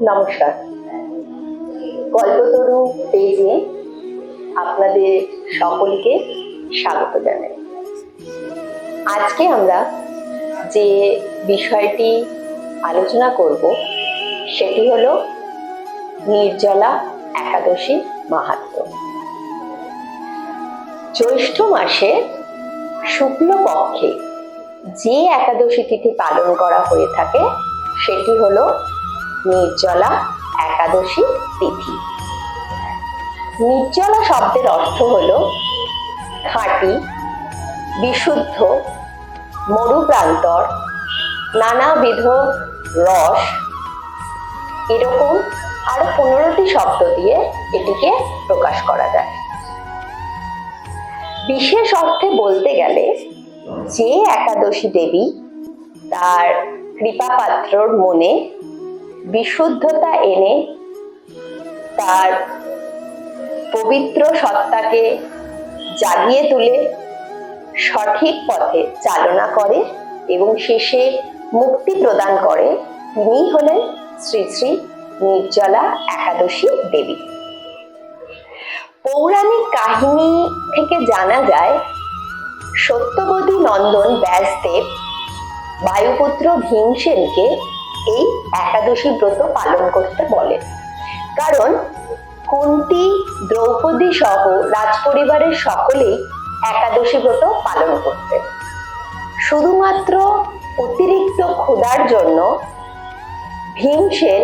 নমস্কার, কল্পতরু পেজে আপনাদের সকলকে স্বাগত জানাই। আজকে আমরা যে বিষয়টি আলোচনা করব সেটি হলো নির্জলা একাদশী মাহাত্ম্য। জ্যৈষ্ঠ মাসে শুক্লপক্ষে যে একাদশী তিথি পালন করা হয়ে থাকে সেটি হলো নির্জলা একাদশী তিথি। নির্জলা শব্দের অর্থ হলো খাঁটি, বিশুদ্ধ, মরুপ্রান্তর, নানাবিধ রস, এরকম আরো 15টি শব্দ দিয়ে এটিকে প্রকাশ করা যায়। বিশেষ অর্থে বলতে গেলে যে একাদশী দেবী তার কৃপাপাত্রর মনে বিশুদ্ধতা এনে তার পবিত্র সত্তাকে জাগিয়ে তুলে সঠিক পথে চালনা করে এবং শেষে মুক্তি প্রদান করে, তিনি হলেন শ্রী শ্রী নির্জলা একাদশী দেবী। পৌরাণিক কাহিনী থেকে জানা যায়, সত্যবতী নন্দন ব্যাসদেব বায়ুপুত্র ভীমসেনকে এই একাদশী ব্রত পালন করতে বলেন, কারণ কুন্তী, দ্রৌপদী সহ রাজপরিবারের সকলেই একাদশী ব্রত পালন করতেন। শুধুমাত্র অতিরিক্ত ক্ষুধার জন্য ভীমসেন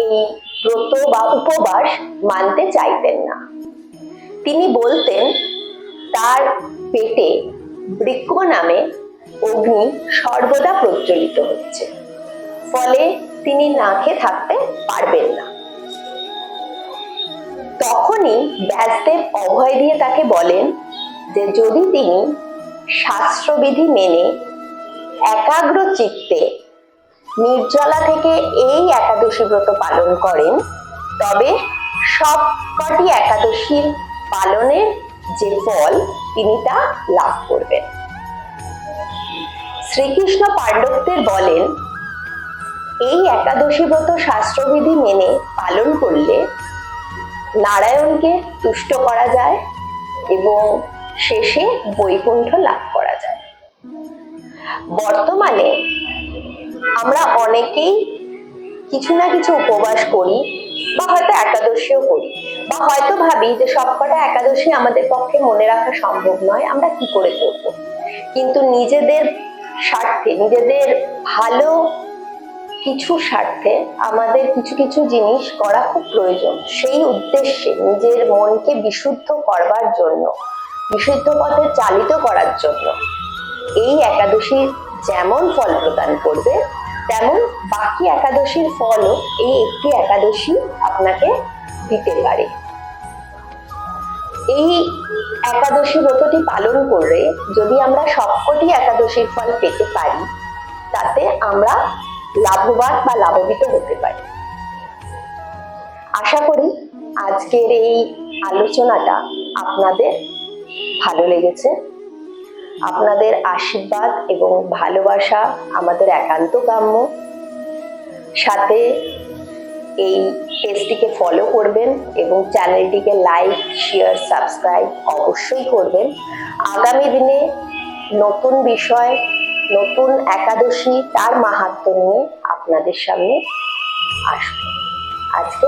এই ব্রত বা উপবাস মানতে চাইতেন না। তিনি বলতেন তার পেটে বৃক্ষ নামে অগ্নি সর্বদা প্রজ্বলিত হচ্ছে, ফলে তিনি না খেয়ে থাকতে পারবেন না। তখনই ব্যাসদেব অভয় দিয়ে তাকে বলেন যে যদি তিনি শাস্ত্রবিধি মেনে একাগ্র চিত্তে নির্জলা থেকে এই একাদশী ব্রত পালন করেন, তবে সবকটি একাদশীর পালনের যে ফল তিনি তা লাভ করবেন। শ্রীকৃষ্ণ পাণ্ডবদের বলেন, এই একাদশী ব্রত শাস্ত্রবিধি মেনে পালন করলে নারায়ণকে তুষ্ট করা যায় এবং শেষে বৈকুণ্ঠ লাভ করা যায়। বর্তমানে আমরা অনেকেই কিছু না কিছু উপবাস করি বা হয়তো একাদশীও করি, বা হয়তো ভাবি যে সবকটা একাদশী আমাদের পক্ষে মনে রাখা সম্ভব নয়, আমরা কি করে করব। কিন্তু নিজেদের স্বার্থে, নিজেদের ভালো কিছু স্বার্থে আমাদের কিছু কিছু জিনিস করা খুব প্রয়োজন। সেই উদ্দেশ্যে নিজের মনকে বিশুদ্ধ করবার জন্য, বিশুদ্ধ পথে চালিত করার জন্য এই একাদশী যেমন ফল প্রদান করবে, তেমন বাকি একাদশীর ফলও এই একটি একাদশী আপনাকে দিতে পারে। এই একাদশী ব্রতটি পালন করে যদি আমরা সবকটি একাদশীর ফল পেতে পারি, তাতে আমরা লাভবান বা লাভবিত হতে পারি। আশা করি আজকের এই আলোচনাটা আপনাদের ভালো লেগেছে। আপনাদের আশীর্বাদ এবং ভালোবাসা আমাদের একান্ত কাম্য। সাথে এই পেজটিকে ফলো করবেন এবং চ্যানেলটিকে লাইক, শেয়ার, সাবস্ক্রাইব অবশ্যই করবেন। আগামী দিনে নতুন বিষয়, নতুন একাদশী, তার মাহাত্ম্য নিয়ে আপনাদের সামনে আসবে। আজকে